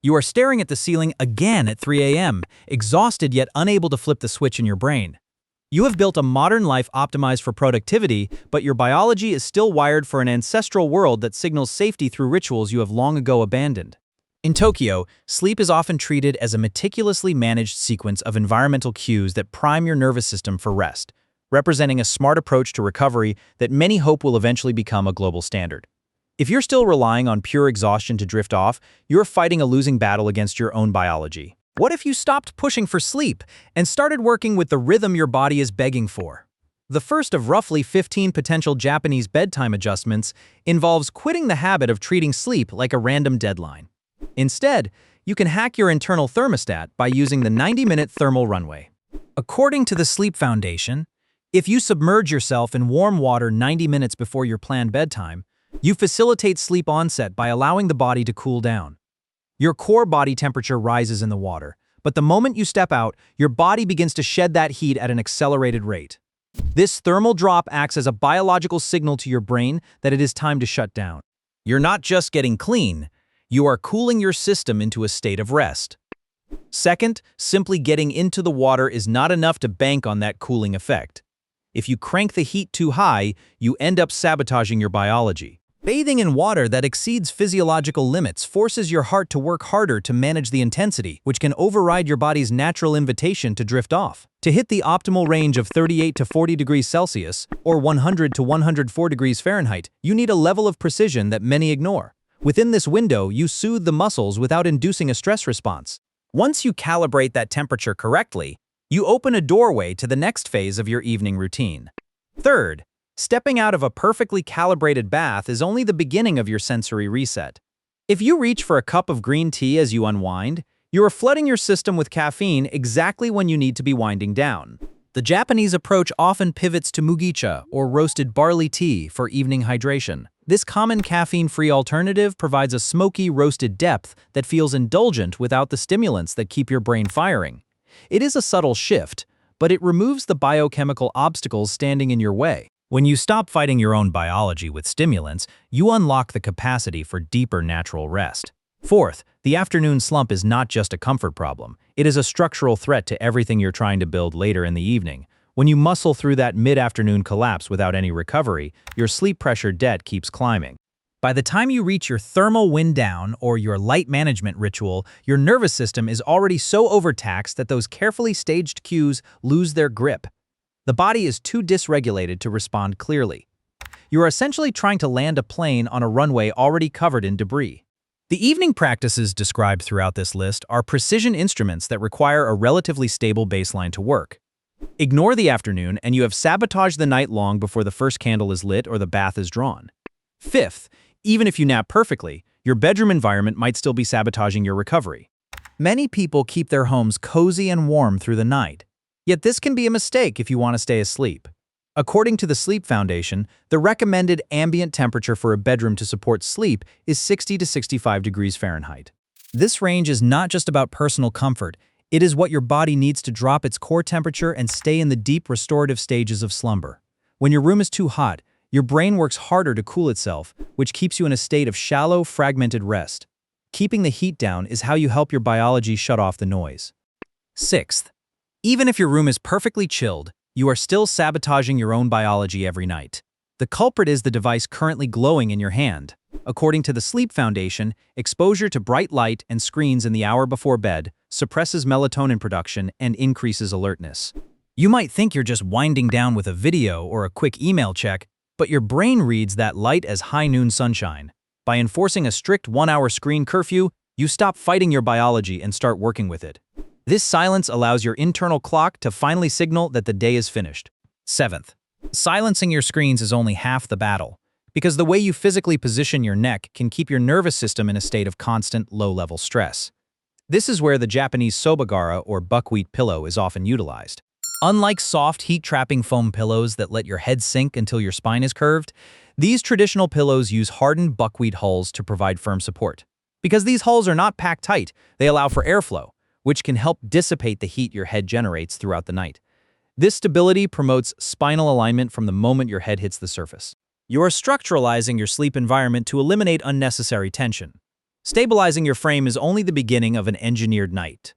You are staring at the ceiling again at 3 a.m., exhausted yet unable to flip the switch in your brain. You have built a modern life optimized for productivity, but your biology is still wired for an ancestral world that signals safety through rituals you have long ago abandoned. In Tokyo, sleep is often treated as a meticulously managed sequence of environmental cues that prime your nervous system for rest, representing a smart approach to recovery that many hope will eventually become a global standard. If you're still relying on pure exhaustion to drift off, you're fighting a losing battle against your own biology. What if you stopped pushing for sleep and started working with the rhythm your body is begging for? The first of roughly 15 potential Japanese bedtime adjustments involves quitting the habit of treating sleep like a random deadline. Instead, you can hack your internal thermostat by using the 90-minute thermal runway. According to the Sleep Foundation, if you submerge yourself in warm water 90 minutes before your planned bedtime, you facilitate sleep onset by allowing the body to cool down. Your core body temperature rises in the water, but the moment you step out, your body begins to shed that heat at an accelerated rate. This thermal drop acts as a biological signal to your brain that it is time to shut down. You're not just getting clean, you are cooling your system into a state of rest. Second, simply getting into the water is not enough to bank on that cooling effect. If you crank the heat too high, you end up sabotaging your biology. Bathing in water that exceeds physiological limits forces your heart to work harder to manage the intensity, which can override your body's natural invitation to drift off. To hit the optimal range of 38 to 40 degrees Celsius, or 100 to 104 degrees Fahrenheit, you need a level of precision that many ignore. Within this window, you soothe the muscles without inducing a stress response. Once you calibrate that temperature correctly, you open a doorway to the next phase of your evening routine. Third, stepping out of a perfectly calibrated bath is only the beginning of your sensory reset. If you reach for a cup of green tea as you unwind, you are flooding your system with caffeine exactly when you need to be winding down. The Japanese approach often pivots to mugicha, or roasted barley tea, for evening hydration. This common caffeine-free alternative provides a smoky, roasted depth that feels indulgent without the stimulants that keep your brain firing. It is a subtle shift, but it removes the biochemical obstacles standing in your way. When you stop fighting your own biology with stimulants, you unlock the capacity for deeper natural rest. Fourth, the afternoon slump is not just a comfort problem. It is a structural threat to everything you're trying to build later in the evening. When you muscle through that mid-afternoon collapse without any recovery, your sleep pressure debt keeps climbing. By the time you reach your thermal wind down or your light management ritual, your nervous system is already so overtaxed that those carefully staged cues lose their grip. The body is too dysregulated to respond clearly. You are essentially trying to land a plane on a runway already covered in debris. The evening practices described throughout this list are precision instruments that require a relatively stable baseline to work. Ignore the afternoon and you have sabotaged the night long before the first candle is lit or the bath is drawn. Fifth, even if you nap perfectly, your bedroom environment might still be sabotaging your recovery. Many people keep their homes cozy and warm through the night. Yet this can be a mistake if you want to stay asleep. According to the Sleep Foundation, the recommended ambient temperature for a bedroom to support sleep is 60 to 65 degrees Fahrenheit. This range is not just about personal comfort, it is what your body needs to drop its core temperature and stay in the deep restorative stages of slumber. When your room is too hot, your brain works harder to cool itself, which keeps you in a state of shallow, fragmented rest. Keeping the heat down is how you help your biology shut off the noise. Sixth, even if your room is perfectly chilled, you are still sabotaging your own biology every night. The culprit is the device currently glowing in your hand. According to the Sleep Foundation, exposure to bright light and screens in the hour before bed suppresses melatonin production and increases alertness. You might think you're just winding down with a video or a quick email check, but your brain reads that light as high noon sunshine. By enforcing a strict 1-hour screen curfew, you stop fighting your biology and start working with it. This silence allows your internal clock to finally signal that the day is finished. Seventh, silencing your screens is only half the battle, because the way you physically position your neck can keep your nervous system in a state of constant, low-level stress. This is where the Japanese sobagara or buckwheat pillow is often utilized. Unlike soft, heat-trapping foam pillows that let your head sink until your spine is curved, these traditional pillows use hardened buckwheat hulls to provide firm support. Because these hulls are not packed tight, they allow for airflow, which can help dissipate the heat your head generates throughout the night. This stability promotes spinal alignment from the moment your head hits the surface. You are structuralizing your sleep environment to eliminate unnecessary tension. Stabilizing your frame is only the beginning of an engineered night.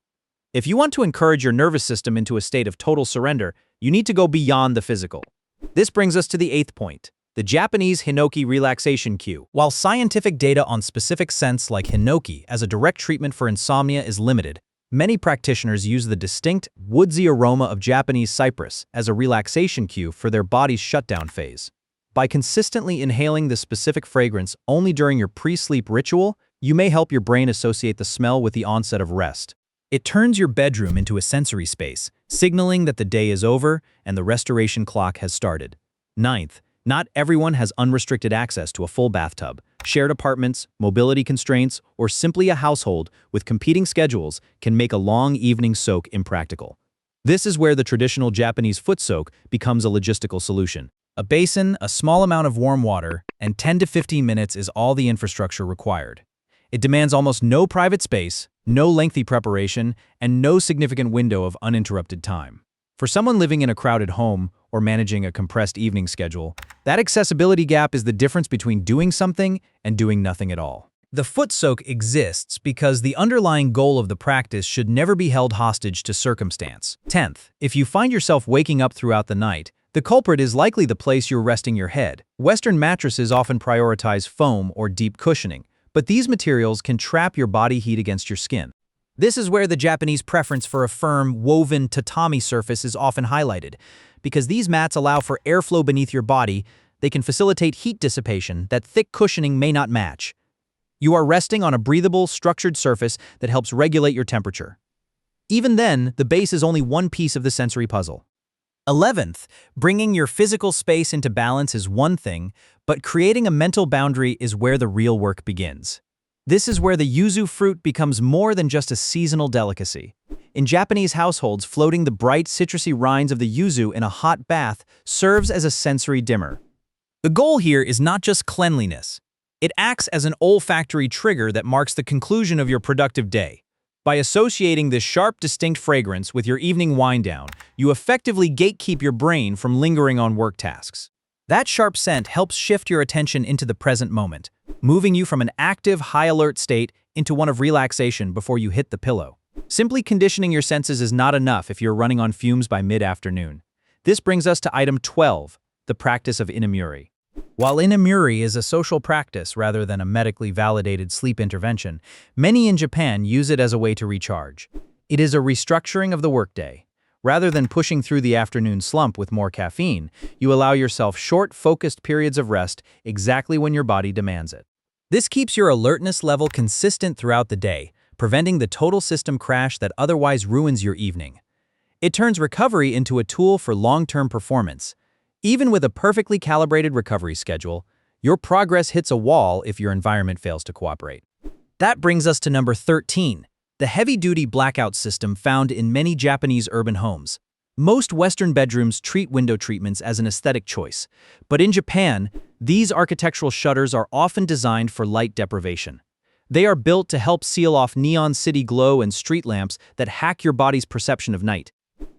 If you want to encourage your nervous system into a state of total surrender, you need to go beyond the physical. This brings us to the 8th point, the Japanese Hinoki relaxation cue. While scientific data on specific scents like hinoki as a direct treatment for insomnia is limited, many practitioners use the distinct, woodsy aroma of Japanese cypress as a relaxation cue for their body's shutdown phase. By consistently inhaling this specific fragrance only during your pre-sleep ritual, you may help your brain associate the smell with the onset of rest. It turns your bedroom into a sensory space, signaling that the day is over and the restoration clock has started. 9th, not everyone has unrestricted access to a full bathtub. Shared apartments, mobility constraints, or simply a household with competing schedules can make a long evening soak impractical. This is where the traditional Japanese foot soak becomes a logistical solution. A basin, a small amount of warm water, and 10 to 15 minutes is all the infrastructure required. It demands almost no private space, no lengthy preparation, and no significant window of uninterrupted time. For someone living in a crowded home or managing a compressed evening schedule, that accessibility gap is the difference between doing something and doing nothing at all. The foot soak exists because the underlying goal of the practice should never be held hostage to circumstance. 10th, if you find yourself waking up throughout the night, the culprit is likely the place you're resting your head. Western mattresses often prioritize foam or deep cushioning, but these materials can trap your body heat against your skin. This is where the Japanese preference for a firm, woven tatami surface is often highlighted. Because these mats allow for airflow beneath your body, they can facilitate heat dissipation that thick cushioning may not match. You are resting on a breathable, structured surface that helps regulate your temperature. Even then, the base is only one piece of the sensory puzzle. 11th, bringing your physical space into balance is one thing, but creating a mental boundary is where the real work begins. This is where the yuzu fruit becomes more than just a seasonal delicacy. In Japanese households, floating the bright, citrusy rinds of the yuzu in a hot bath serves as a sensory dimmer. The goal here is not just cleanliness. It acts as an olfactory trigger that marks the conclusion of your productive day. By associating this sharp, distinct fragrance with your evening wind-down, you effectively gatekeep your brain from lingering on work tasks. That sharp scent helps shift your attention into the present moment, moving you from an active, high-alert state into one of relaxation before you hit the pillow. Simply conditioning your senses is not enough if you're running on fumes by mid-afternoon. This brings us to item 12, the practice of inamuri. While inamuri is a social practice rather than a medically validated sleep intervention, many in Japan use it as a way to recharge. It is a restructuring of the workday. Rather than pushing through the afternoon slump with more caffeine, you allow yourself short, focused periods of rest exactly when your body demands it. This keeps your alertness level consistent throughout the day, preventing the total system crash that otherwise ruins your evening. It turns recovery into a tool for long-term performance. Even with a perfectly calibrated recovery schedule, your progress hits a wall if your environment fails to cooperate. That brings us to number 13, the heavy-duty blackout system found in many Japanese urban homes. Most Western bedrooms treat window treatments as an aesthetic choice, but in Japan, these architectural shutters are often designed for light deprivation. They are built to help seal off neon city glow and street lamps that hack your body's perception of night.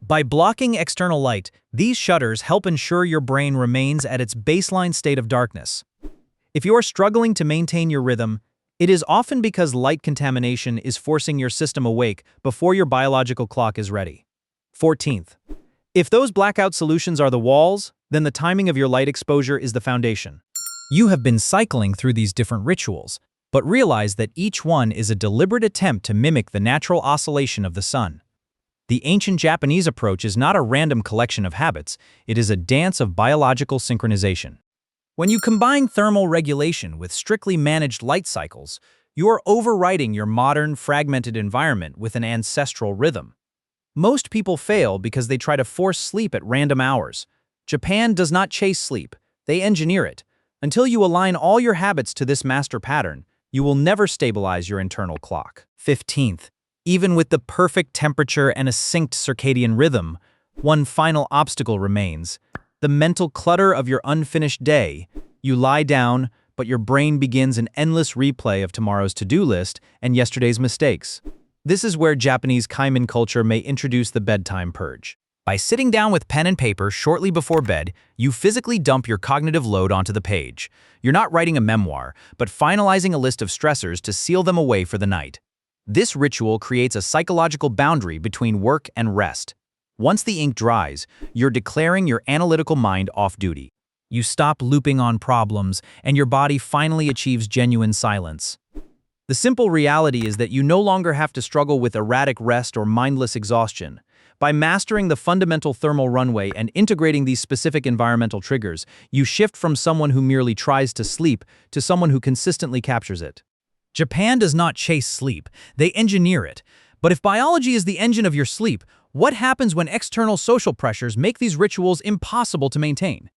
By blocking external light, these shutters help ensure your brain remains at its baseline state of darkness. If you are struggling to maintain your rhythm, it is often because light contamination is forcing your system awake before your biological clock is ready. 14th. If those blackout solutions are the walls, then the timing of your light exposure is the foundation. You have been cycling through these different rituals, but realize that each one is a deliberate attempt to mimic the natural oscillation of the sun. The ancient Japanese approach is not a random collection of habits, it is a dance of biological synchronization. When you combine thermal regulation with strictly managed light cycles, you are overriding your modern, fragmented environment with an ancestral rhythm. Most people fail because they try to force sleep at random hours. Japan does not chase sleep, they engineer it. Until you align all your habits to this master pattern, you will never stabilize your internal clock. 15th. Even with the perfect temperature and a synced circadian rhythm, one final obstacle remains: the mental clutter of your unfinished day. You lie down, but your brain begins an endless replay of tomorrow's to-do list and yesterday's mistakes. This is where Japanese kaimin culture may introduce the bedtime purge. By sitting down with pen and paper shortly before bed, you physically dump your cognitive load onto the page. You're not writing a memoir, but finalizing a list of stressors to seal them away for the night. This ritual creates a psychological boundary between work and rest. Once the ink dries, you're declaring your analytical mind off-duty. You stop looping on problems, and your body finally achieves genuine silence. The simple reality is that you no longer have to struggle with erratic rest or mindless exhaustion. By mastering the fundamental thermal runway and integrating these specific environmental triggers, you shift from someone who merely tries to sleep to someone who consistently captures it. Japan does not chase sleep, they engineer it. But if biology is the engine of your sleep, what happens when external social pressures make these rituals impossible to maintain?